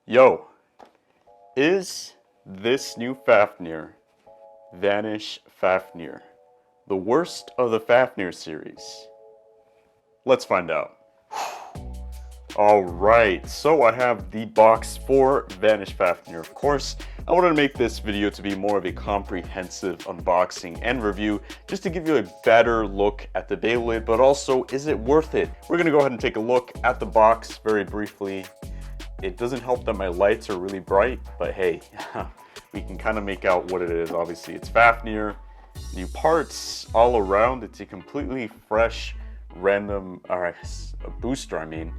Yo, is this new Fafnir, Vanish Fafnir, the worst of the Fafnir series? Let's find out. Alright, so I have the box for Vanish Fafnir. Of course, I wanted to make this video to be more of a comprehensive unboxing and review, just to give you a better look at the Beyblade, but also, is it worth it? We're going to go ahead and take a look at the box very briefly. It doesn't help that my lights are really bright, but hey, we can kind of make out what it is. Obviously, it's Fafnir, new parts all around. It's a completely fresh, random, a booster, I mean.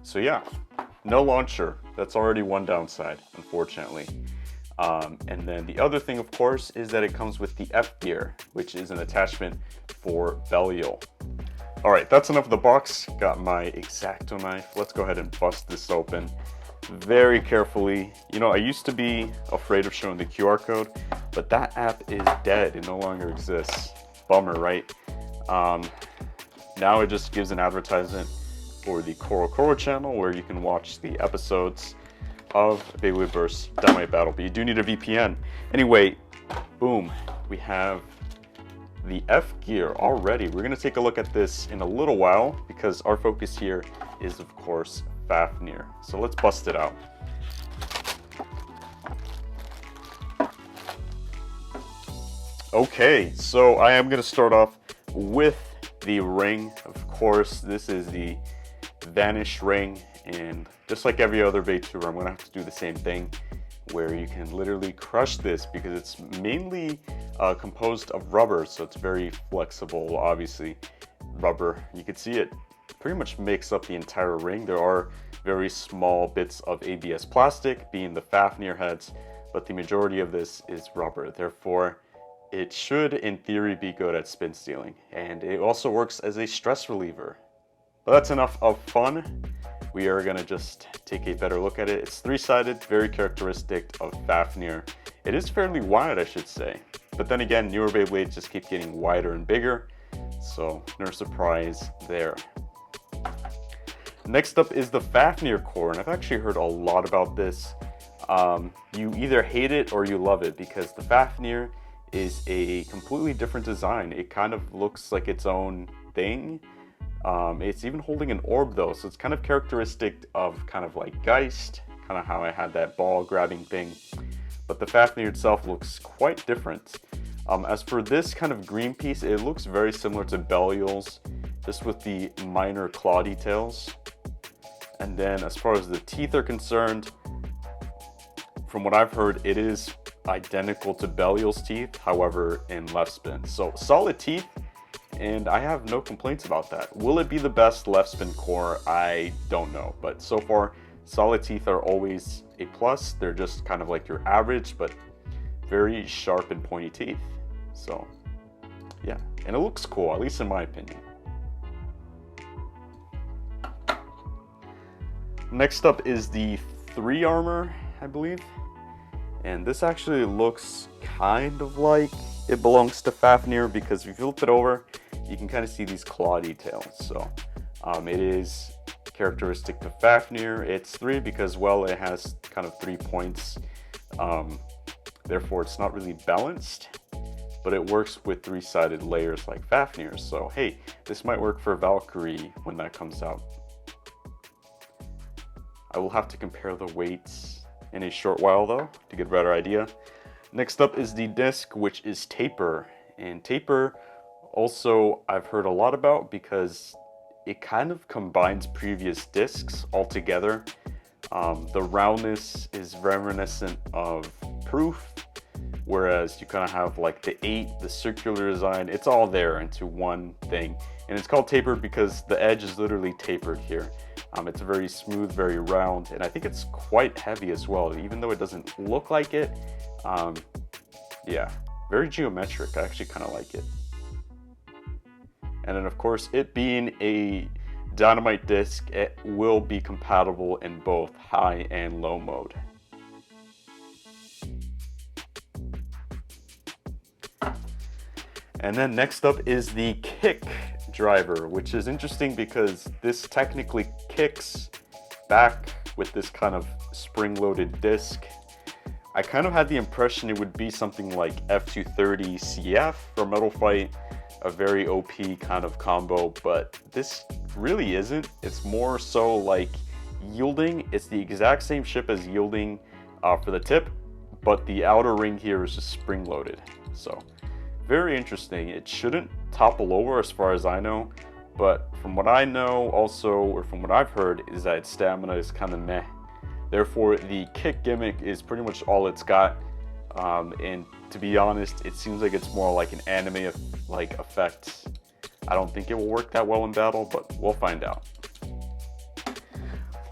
So yeah, no launcher. That's already one downside, unfortunately. And then the other thing, of course, is that it comes with the F gear, which is an attachment for Belial. All right, that's enough of the box. Got my X-Acto knife. Let's go ahead and bust this open very carefully. You know, I used to be afraid of showing the QR code, but that app is dead. It no longer exists. Bummer, right? Now it just gives an advertisement for the Koro channel where you can watch the episodes of Beyblade vs. Dynamite Battle, but you do need a VPN. Anyway, boom, we have the F gear already. We're gonna take a look at this in a little while because our focus here is, of course, Fafnir. So let's bust it out. Okay, so I am gonna start off with the ring. Of course, this is the Vanish ring, and just like every other VTuber, I'm gonna have to do the same thing where you can literally crush this because it's mainly composed of rubber, so it's very flexible. Obviously, rubber, you can see it pretty much makes up the entire ring. There are very small bits of ABS plastic, being the Fafnir heads, but the majority of this is rubber. Therefore, it should, in theory, be good at spin stealing, and it also works as a stress reliever. But that's enough of fun. We are gonna just take a better look at it. It's three-sided, very characteristic of Fafnir. It is fairly wide, I should say. But then again, newer Beyblades just keep getting wider and bigger, so no surprise there. Next up is the Fafnir core, and I've actually heard a lot about this. You either hate it or you love it, because the Fafnir is a completely different design. It kind of looks like its own thing. It's even holding an orb though, so it's kind of characteristic of kind of like Geist, kind of how I had that ball grabbing thing. But the Fafnir itself looks quite different. As for this kind of green piece, it looks very similar to Belial's, just with the minor claw details. And then as far as the teeth are concerned, from what I've heard, it is identical to Belial's teeth, however in left spin. So solid teeth, and I have no complaints about that. Will it be the best left spin core? I don't know, but so far, solid teeth are always a plus. They're just kind of like your average, but very sharp and pointy teeth. So yeah, and it looks cool, at least in my opinion. Next up is the 3 armor, I believe. And this actually looks kind of like it belongs to Fafnir, because if you flip it over, you can kind of see these claw details. So it is characteristic to Fafnir. It's 3 because, well, it has kind of 3 points. Therefore, it's not really balanced, but it works with 3-sided layers like Fafnir. So hey, this might work for Valkyrie when that comes out. I will have to compare the weights in a short while though, to get a better idea. Next up is the disc, which is Taper. And Taper also I've heard a lot about because it kind of combines previous discs all together. The roundness is reminiscent of Proof, whereas you kind of have like the 8, the circular design, it's all there into one thing. And it's called Taper because the edge is literally tapered here. It's very smooth, very round, and I think it's quite heavy as well, even though it doesn't look like it. Yeah, very geometric. I actually kind of like it. And then of course, it being a Dynamite disc, it will be compatible in both high and low mode. And then next up is the kick driver, which is interesting because this technically kicks back with this kind of spring-loaded disc. I kind of had the impression it would be something like F230 CF for Metal Fight, a very OP kind of combo, but this really isn't. It's more so like Yielding. It's the exact same ship as Yielding for the tip, but the outer ring here is just spring-loaded. So very interesting. It shouldn't topple over as far as I know, but from what I know also, or from what I've heard, is that its stamina is kind of meh. Therefore, the kick gimmick is pretty much all it's got. And to be honest, it seems like it's more like an anime like effect. I don't think it will work that well in battle, but we'll find out.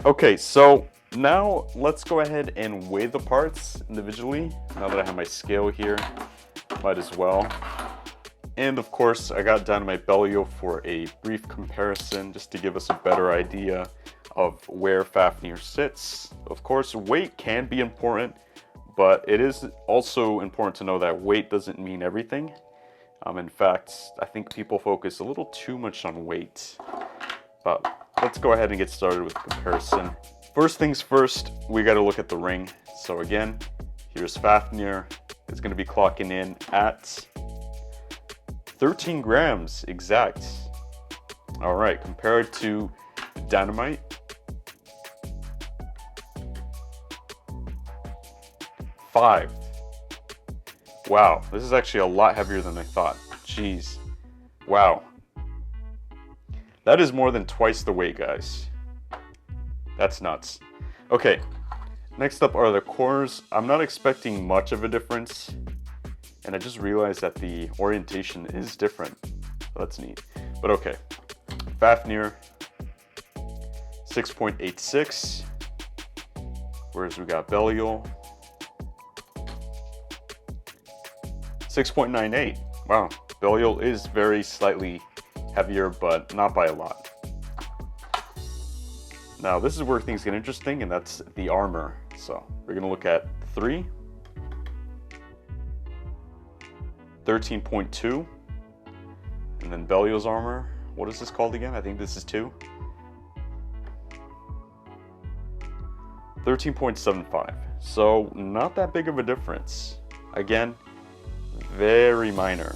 Okay, so now let's go ahead and weigh the parts individually. Now that I have my scale here, might as well. And of course, I got Dynamite Bellio for a brief comparison, just to give us a better idea of where Fafnir sits. Of course, weight can be important, but it is also important to know that weight doesn't mean everything. In fact, I think people focus a little too much on weight. But let's go ahead and get started with the comparison. First things first, we got to look at the ring. So again, here's Fafnir. It's going to be clocking in at 13 grams exact. All right, compared to Dynamite, 5. Wow, this is actually a lot heavier than I thought. Jeez. Wow. That is more than twice the weight, guys. That's nuts. Okay, next up are the cores. I'm not expecting much of a difference, and I just realized that the orientation is different. That's neat. But okay, Fafnir, 6.86, whereas we got Belial, 6.98. Wow, Belial is very slightly heavier, but not by a lot. Now this is where things get interesting, and that's the armor. So we're gonna look at 3, 13.2, and then Belial's armor. What is this called again? I think this is 2. 13.75. So not that big of a difference. Again, very minor.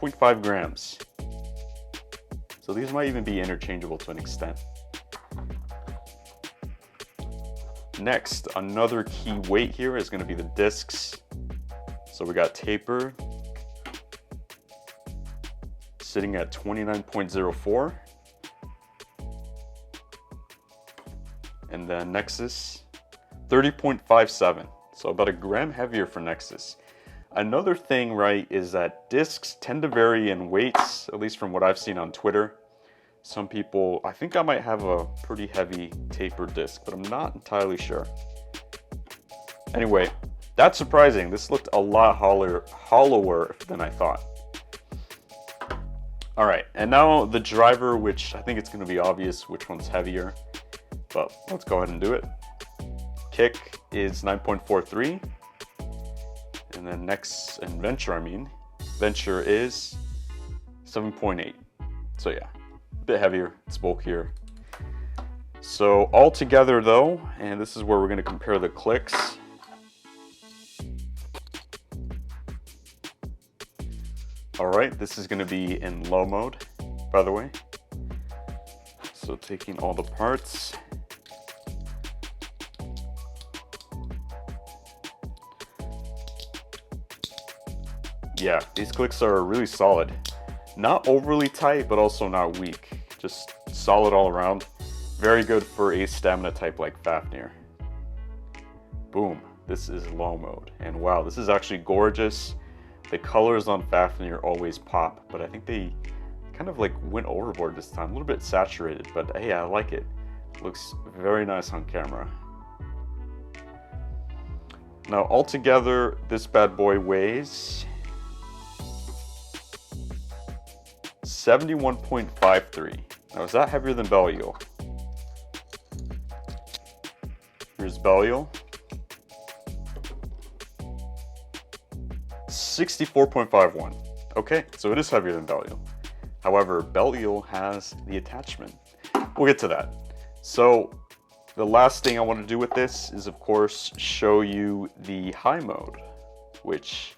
0.5 grams. So these might even be interchangeable to an extent. Next, another key weight here is going to be the discs. So we got Taper sitting at 29.04. And then Nexus, 30.57. So about a gram heavier for Nexus. Another thing, right, is that discs tend to vary in weights, at least from what I've seen on Twitter. Some people, I think I might have a pretty heavy Taper disc, but I'm not entirely sure. Anyway, that's surprising. This looked a lot hollower than I thought. All right, and now the driver, which I think it's going to be obvious which one's heavier, but let's go ahead and do it. Kick is 9.43. And then next, and Venture is 7.8. So yeah, a bit heavier, it's bulkier. So all together though, and this is where we're going to compare the clicks. All right, this is going to be in low mode, by the way. So taking all the parts. Yeah, these clicks are really solid. Not overly tight, but also not weak. Just solid all around. Very good for a stamina type like Fafnir. Boom, this is low mode. And wow, this is actually gorgeous. The colors on Fafnir always pop, but I think they kind of like went overboard this time. A little bit saturated, but hey, I like it. Looks very nice on camera. Now altogether, this bad boy weighs 71.53. Now, is that heavier than Belial? Here's Belial. 64.51. Okay, so it is heavier than Belial. However, Belial has the attachment. We'll get to that. So the last thing I want to do with this is, of course, show you the high mode, which,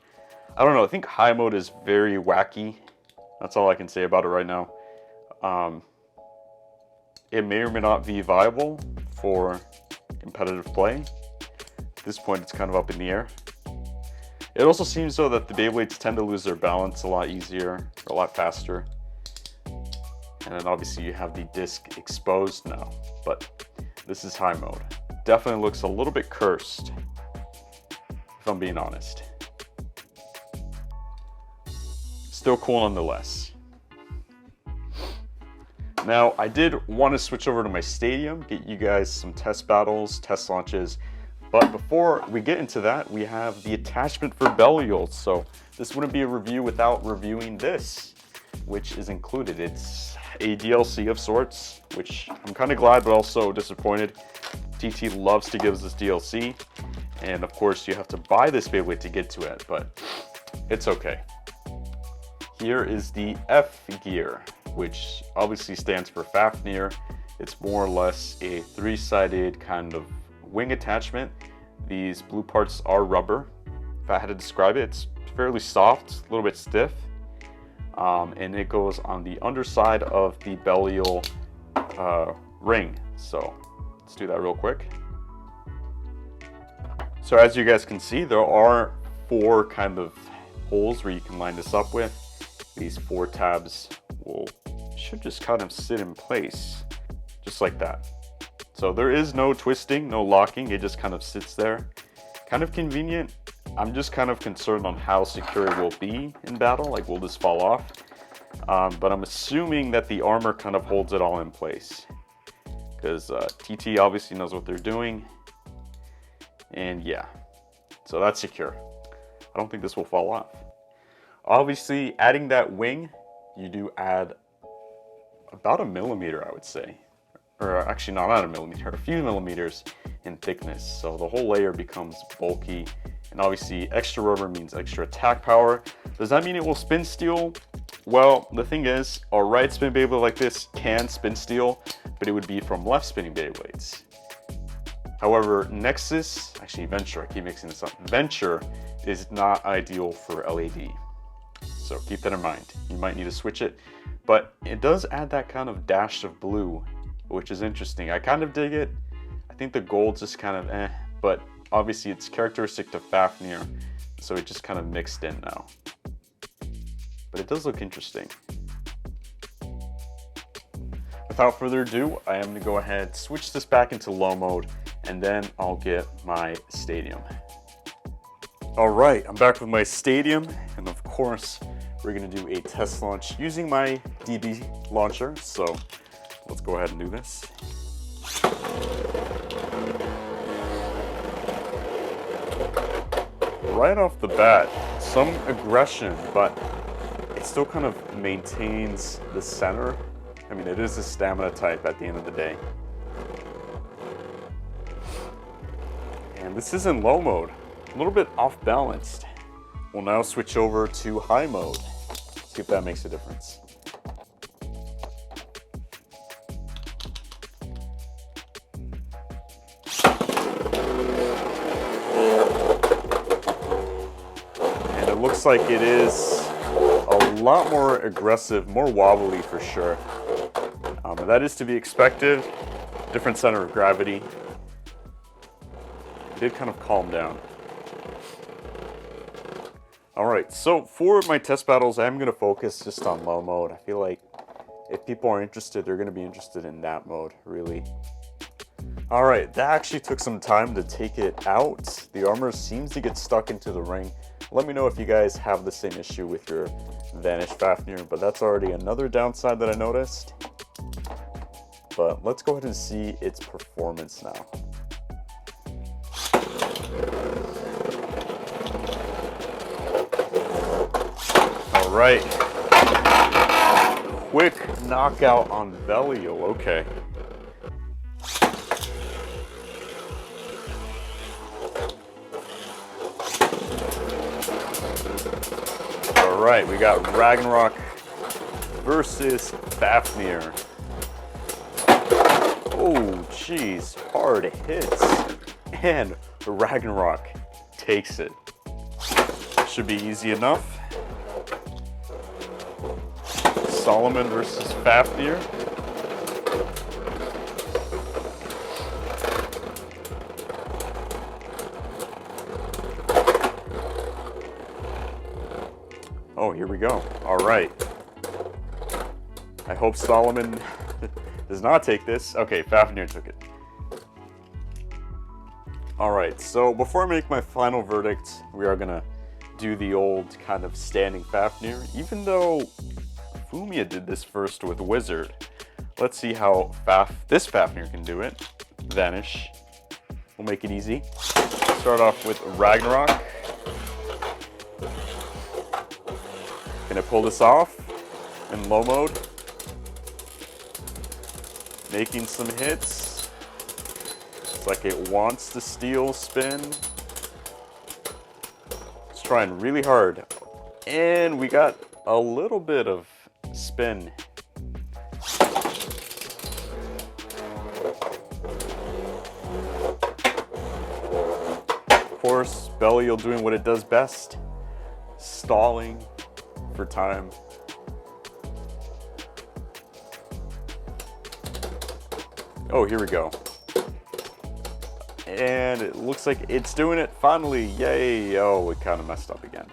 I don't know, I think high mode is very wacky. That's all I can say about it right now. It may or may not be viable for competitive play. At this point, it's kind of up in the air. It also seems though that the Beyblades tend to lose their balance a lot easier, or a lot faster. And then obviously you have the disc exposed now, but this is high mode. Definitely looks a little bit cursed, if I'm being honest. Still cool nonetheless. Now, I did want to switch over to my stadium, get you guys some test battles, test launches, but before we get into that, we have the attachment for Belial. So this wouldn't be a review without reviewing this, which is included. It's a DLC of sorts, which I'm kind of glad but also disappointed. TT loves to give us this DLC, and of course you have to buy this Beyblade to get to it, but it's okay. Here is the F gear, which obviously stands for Fafnir. It's more or less a three-sided kind of wing attachment. These blue parts are rubber. If I had to describe it, it's fairly soft, a little bit stiff. And it goes on the underside of the Belial ring. So let's do that real quick. So as you guys can see, there are 4 kind of holes where you can line this up with. These 4 tabs should just kind of sit in place, just like that. So there is no twisting, no locking, it just kind of sits there. Kind of convenient. I'm just kind of concerned on how secure it will be in battle, like will this fall off? But I'm assuming that the armor kind of holds it all in place, because TT obviously knows what they're doing. And yeah, so that's secure. I don't think this will fall off. Obviously, adding that wing, you do add about 1 millimeter, I would say. Or actually, not a millimeter, a few millimeters in thickness. So the whole layer becomes bulky. And obviously, extra rubber means extra attack power. Does that mean it will spin steel? Well, the thing is, a right spin Beyblade like this can spin steel, but it would be from left spinning Beyblades. However, Nexus, actually Venture, I keep mixing this up. Venture is not ideal for LED. So keep that in mind. You might need to switch it, but it does add that kind of dash of blue, which is interesting. I kind of dig it. I think the gold's just kind of but obviously it's characteristic to Fafnir, so it just kind of mixed in now. But it does look interesting. Without further ado, I am going to go ahead, switch this back into low mode, and then I'll get my stadium. Alright, I'm back with my stadium, and of course, we're going to do a test launch using my DB launcher, so let's go ahead and do this. Right off the bat, some aggression, but it still kind of maintains the center. I mean, it is a stamina type at the end of the day. And this is in low mode, a little bit off balanced. We'll now switch over to high mode. See if that makes a difference. And it looks like it is a lot more aggressive, more wobbly for sure. That is to be expected. Different center of gravity. It did kind of calm down. Alright, so for my test battles, I'm going to focus just on low mode. I feel like if people are interested, they're going to be interested in that mode, really. Alright, that actually took some time to take it out. The armor seems to get stuck into the ring. Let me know if you guys have the same issue with your Vanish Fafnir, but that's already another downside that I noticed. But let's go ahead and see its performance now. Alright. Quick knockout on Belial, okay. Alright, we got Ragnarok versus Fafnir. Oh, jeez, hard hits. And Ragnarok takes it. Should be easy enough. Solomon versus Fafnir. Oh, here we go. All right. I hope Solomon does not take this. Okay, Fafnir took it. All right, so before I make my final verdict, we are gonna do the old kind of standing Fafnir. Even though Fumia did this first with Wizard, let's see how this Fafnir can do it. Vanish. We'll make it easy. Start off with Ragnarok. Can I pull this off in low mode? Making some hits. It's like it wants to steal spin. It's trying really hard. And we got a little bit of spin. Of course, Belial doing what it does best. Stalling for time. Oh, here we go. And it looks like it's doing it finally. Yay. Oh, it kind of messed up again.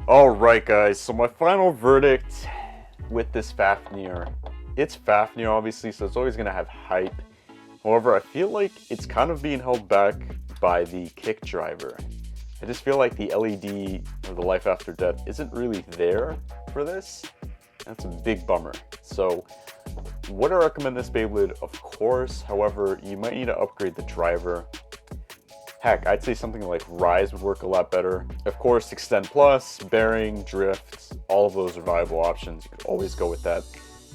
All right, guys. So my final verdict with this Fafnir. It's Fafnir, obviously, so it's always going to have hype. However, I feel like it's kind of being held back by the kick driver. I just feel like the LED or the life after death isn't really there for this. That's a big bummer. So would I recommend this Beyblade? Of course. However, you might need to upgrade the driver. Heck, I'd say something like Rise would work a lot better. Of course, Extend Plus, Bearing, Drift, all of those are viable options. You could always go with that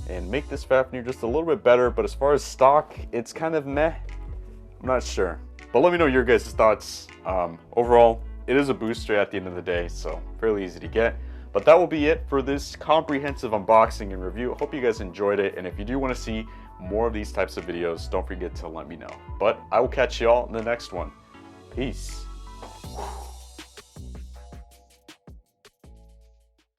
and make this Fafnir just a little bit better. But as far as stock, it's kind of meh. I'm not sure. But let me know your guys' thoughts. Overall, it is a booster at the end of the day, so fairly easy to get. But that will be it for this comprehensive unboxing and review. I hope you guys enjoyed it, and if you do want to see more of these types of videos, don't forget to let me know. But I will catch you all in the next one. Peace.